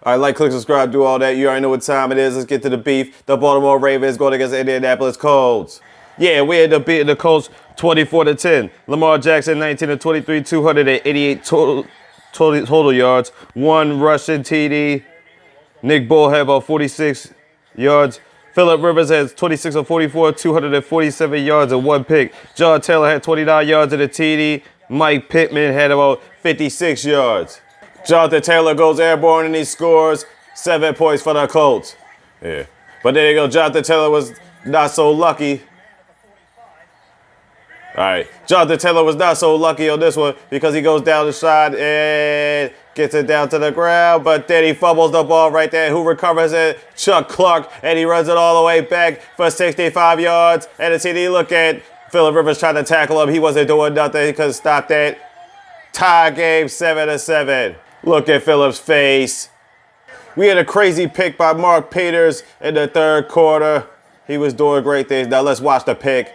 All right, like, click, subscribe, do all that. You already know what time it is. Let's get to the beef. The Baltimore Ravens going against the Indianapolis Colts. Yeah, we ended up beating the Colts 24-10. Lamar Jackson, 19-23, 288 total yards, 1 rushing TD. Nick Bull had about 46 yards. Phillip Rivers has 26 of 44, 247 yards and 1 pick. John Taylor had 29 yards and a TD. Mike Pittman had about 56 yards. Jonathan Taylor goes airborne and he scores 7 points for the Colts. Yeah. But there you go. Jonathan Taylor was not so lucky. All right. Jonathan Taylor was not so lucky on this one because he goes down the side and gets it down to the ground. But then he fumbles the ball right there. Who recovers it? Chuck Clark. And he runs it all the way back for 65 yards. And the TD, look at Phillip Rivers trying to tackle him. He wasn't doing nothing. He couldn't stop that. Tie game 7-7. Look at Phillip's face. We had a crazy pick by Mark Peters in the third quarter. He was doing great things. Now let's watch the pick.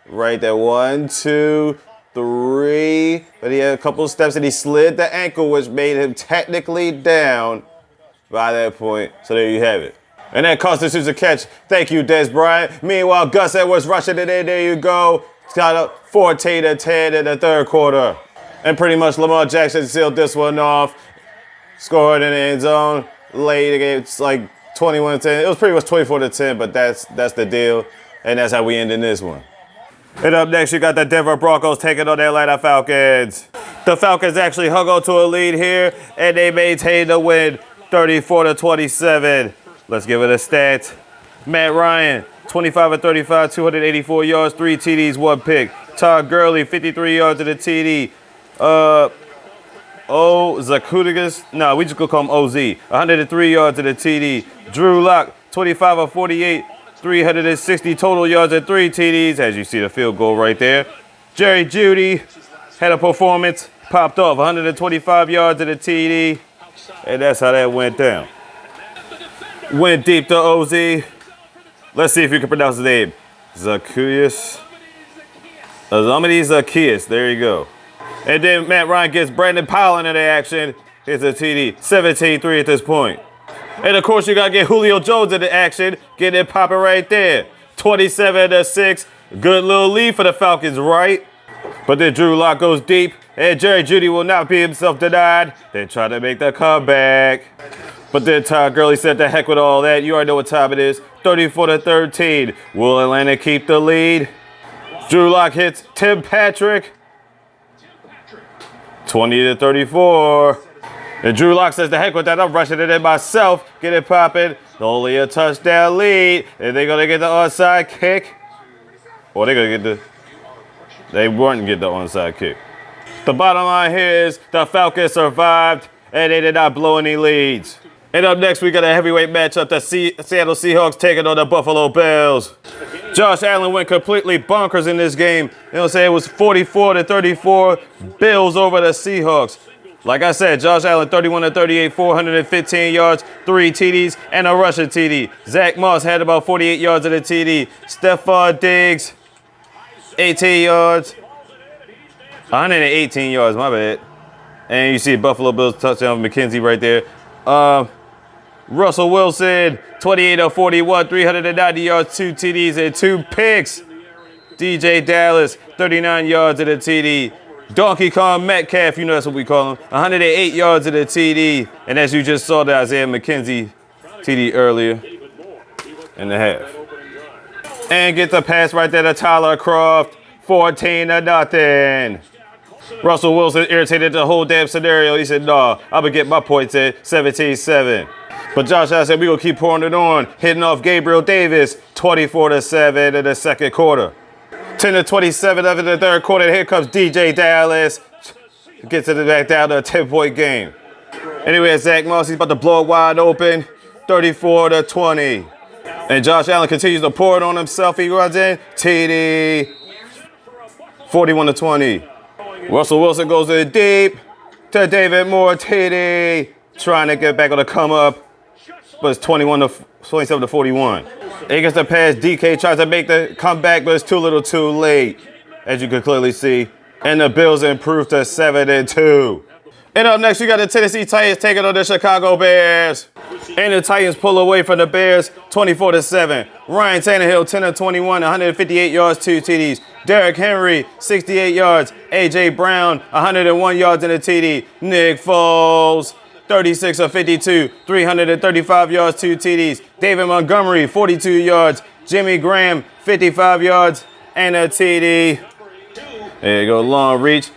Right there, 1, 2, 3. But he had a couple of steps and he slid the ankle, which made him technically down by that point. So there you have it. And that constitutes a catch. Thank you, Des Bryant. Meanwhile, Gus Edwards rushing it in. There you go. It's got a 14-10 in the third quarter. And pretty much Lamar Jackson sealed this one off. Scored in the end zone. Late, it's like 21-10. It was pretty much 24-10, but that's the deal. And that's how we end in this one. And up next, you got the Denver Broncos taking on the Atlanta Falcons. The Falcons actually hung on to a lead here, and they maintained the win 34-27. Let's give it a stat. Matt Ryan, 25-35, 284 yards, 3 TDs, 1 pick. Todd Gurley, 53 yards and a TD. Zakutigas, no, we just gonna call him OZ. 103 yards and a TD. Drew Lock, 25-48, 360 total yards and 3 TDs. As you see the field goal right there. Jerry Jeudy had a performance, popped off 125 yards and a TD. And that's how that went down. Went deep to OZ. Let's see if you can pronounce his name. Zacchaeus. Zacchaeus. There you go. And then Matt Ryan gets Brandon Powell into the action. It's a TD. 17-3 at this point. And of course, you got to get Julio Jones into action. Get it popping right there. 27-6. Good little lead for the Falcons, right? But then Drew Lock goes deep. And Jerry Jeudy will not be himself denied. They try to make the comeback. But then Todd Gurley said the heck with all that. You already know what time it is. 34-13. Will Atlanta keep the lead? Drew Lock hits Tim Patrick. 20-34. And Drew Lock says, the heck with that, I'm rushing it in myself. Get it popping. Only a touchdown lead. And they're going to get the onside kick. Or they're going to get they weren't get the onside kick. The bottom line here is the Falcons survived, and they did not blow any leads. And up next, we got a heavyweight matchup. The Seattle Seahawks taking on the Buffalo Bills. Josh Allen went completely bonkers in this game. You know what I'm saying? It was 44-34 Bills over the Seahawks. Like I said, Josh Allen, 31-38, 415 yards, 3 TDs, and a rushing TD. Zach Moss had about 48 yards of the TD. Stephon Diggs, 18 yards. 118 yards, my bad. And you see Buffalo Bills touchdown of McKenzie right there. Russell Wilson, 28-41, 390 yards, 2 TDs, and 2 picks. DJ Dallas, 39 yards and a TD. Donkey Kong Metcalf, you know that's what we call him, 108 yards and a TD. And as you just saw the Isaiah McKenzie TD earlier in the half. And get the pass right there to Tyler Kroft, 14-0. Russell Wilson irritated the whole damn scenario. He said, nah, I'm going to get my points at 17-7. But Josh Allen said, we're going to keep pouring it on. Hitting off Gabriel Davis, 24-7 in the second quarter. 10-27 of the third quarter. And here comes DJ Dallas. Gets it back down to a 10-point game. Anyway, Zach Moss, he's about to blow it wide open. 34-20. And Josh Allen continues to pour it on himself. He runs in. TD. 41-20. Russell Wilson goes in deep to David Moore. TD. Trying to get back on the come up. But it's 27-41. He gets the pass. DK tries to make the comeback, but it's too little too late, as you can clearly see. And the Bills improve to 7-2. And up next, we got the Tennessee Titans taking on the Chicago Bears. And the Titans pull away from the Bears 24-7. Ryan Tannehill, 10 of 21, 158 yards, 2 TDs. Derrick Henry, 68 yards. A.J. Brown, 101 yards in a TD. Nick Foles, 36 of 52, 335 yards, 2 TDs. David Montgomery, 42 yards. Jimmy Graham, 55 yards and a TD. There you go, long reach.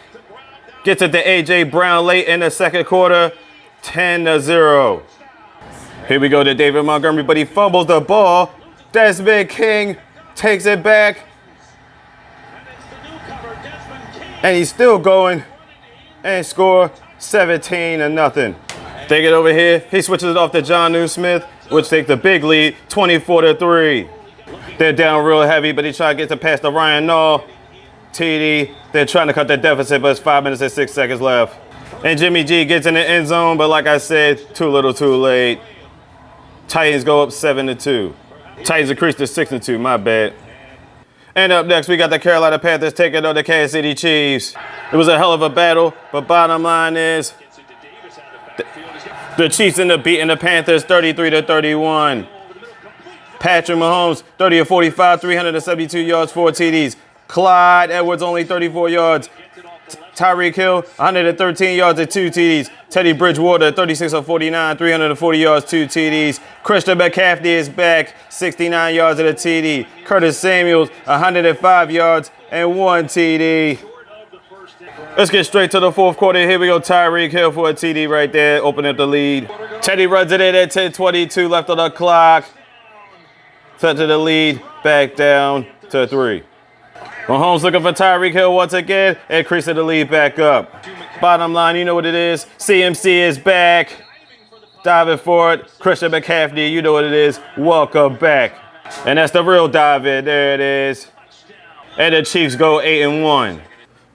Gets it to A.J. Brown late in the second quarter, 10-0. Here we go to David Montgomery, but he fumbles the ball. Desmond King takes it back. And he's still going and score 17-0. Take it over here. He switches it off to Jonnu Smith, which takes the big lead, 24-3. They're down real heavy, but he tries to get to pass to Ryan Nall. TD. They're trying to cut the deficit, but it's 5 minutes and 6 seconds left. And Jimmy G gets in the end zone, but like I said, too little, too late. Titans go up 7-2. Titans increase to 6-2, my bad. And up next, we got the Carolina Panthers taking on the Kansas City Chiefs. It was a hell of a battle, but bottom line is the Chiefs end up beating the Panthers 33-31. Patrick Mahomes, 30 of 45, 372 yards, 4 TDs. Clyde Edwards, only 34 yards. Tyreek Hill, 113 yards and 2 TDs. Teddy Bridgewater, 36 of 49, 340 yards, 2 TDs. Christian McCaffrey is back, 69 yards and a TD. Curtis Samuels, 105 yards and 1 TD. Let's get straight to the fourth quarter. Here we go, Tyreek Hill for a TD right there, opening up the lead. Teddy runs it in at 10:22 left on the clock. Set to the lead, back down to 3. Mahomes looking for Tyreek Hill once again, increasing the lead back up. Bottom line, you know what it is. CMC is back. Diving for it. Christian McCaffrey, you know what it is. Welcome back. And that's the real dive in. There it is. And the Chiefs go 8-1.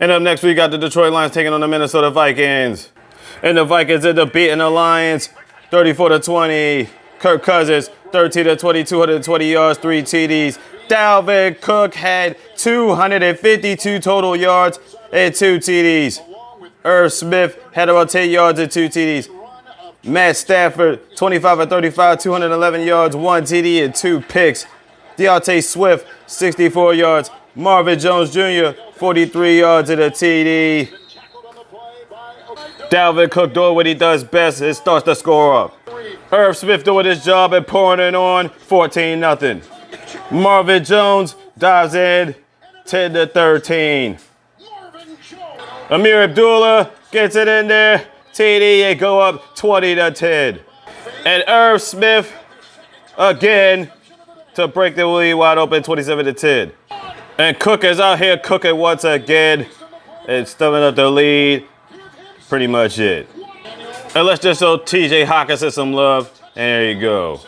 And up next, we got the Detroit Lions taking on the Minnesota Vikings. And the Vikings end up beating the Lions 34-20. Kirk Cousins, 13-20, 220 yards, 3 TDs. Dalvin Cook had 252 total yards and 2 TDs. Irv Smith had about 10 yards and 2 TDs. Matt Stafford, 25-35, 211 yards, 1 TD and 2 picks. Deontay Swift, 64 yards. Marvin Jones Jr., 43 yards and a TD. Dalvin Cook doing what he does best and starts to score up. Irv Smith doing his job and pouring it on, 14-0. Marvin Jones dives in, 10-13. Amir Abdullah gets it in there, TD, and go up 20-10. And Irv Smith again to break the lead wide open, 27-10. And Cook is out here cooking once again and stuffing up the lead. Pretty much it. And let's just show TJ Hawkinson some love. And there you go.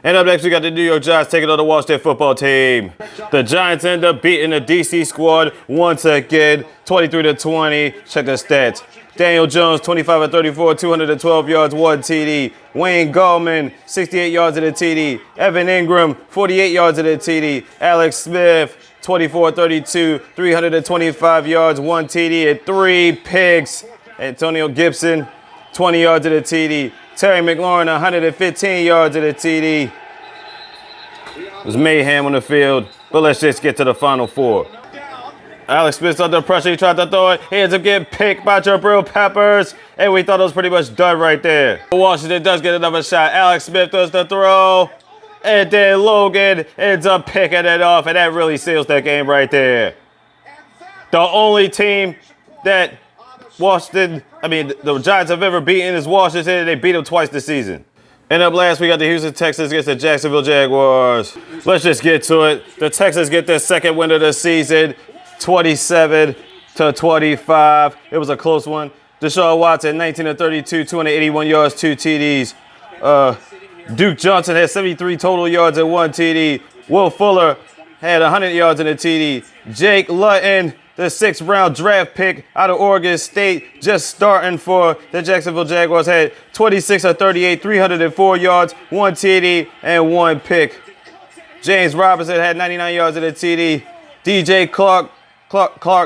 And up next, we got the New York Giants taking on the Washington football team. The Giants end up beating the DC squad once again, 23-20. Check the stats. Daniel Jones, 25-34, 212 yards, 1 TD. Wayne Gallman, 68 yards and a TD. Evan Ingram, 48 yards and a TD. Alex Smith, 24-32, 325 yards, 1 TD, and 3 picks. Antonio Gibson, 20 yards and a TD. Terry McLaurin, 115 yards and a TD. It was mayhem on the field, but let's just get to the Final Four. Alex Smith's under pressure. He tried to throw it. He ends up getting picked by Jabril Peppers, and we thought it was pretty much done right there. Washington does get another shot. Alex Smith does the throw, and then Logan ends up picking it off, and that really seals that game right there. The only team that the Giants have ever beaten is Washington, and they beat them twice this season. And up last, we got the Houston Texans against the Jacksonville Jaguars. Let's just get to it. The Texans get their second win of the season, 27-25. It was a close one. Deshaun Watson, 19-32, 281 yards, 2 TDs. Duke Johnson had 73 total yards and 1 TD. Will Fuller had 100 yards and a TD. Jake Luton, the 6th round draft pick out of Oregon State, just starting for the Jacksonville Jaguars, had 26-38, 304 yards, 1 TD, and 1 pick. James Robinson had 99 yards and a TD. DJ Clark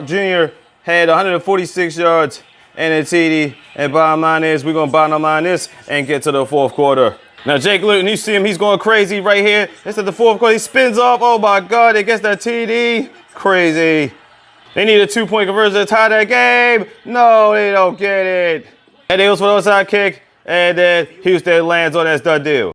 Jr. had 146 yards and a TD. And bottom line is, we're going to bottom line this and get to the fourth quarter. Now, Jake Luton, you see him, he's going crazy right here. This is the fourth quarter. He spins off. Oh, my God. He gets that TD. Crazy. They need a 2-point conversion to tie that game. No, they don't get it. And they goes for the outside kick. And then Houston lands on that stud deal.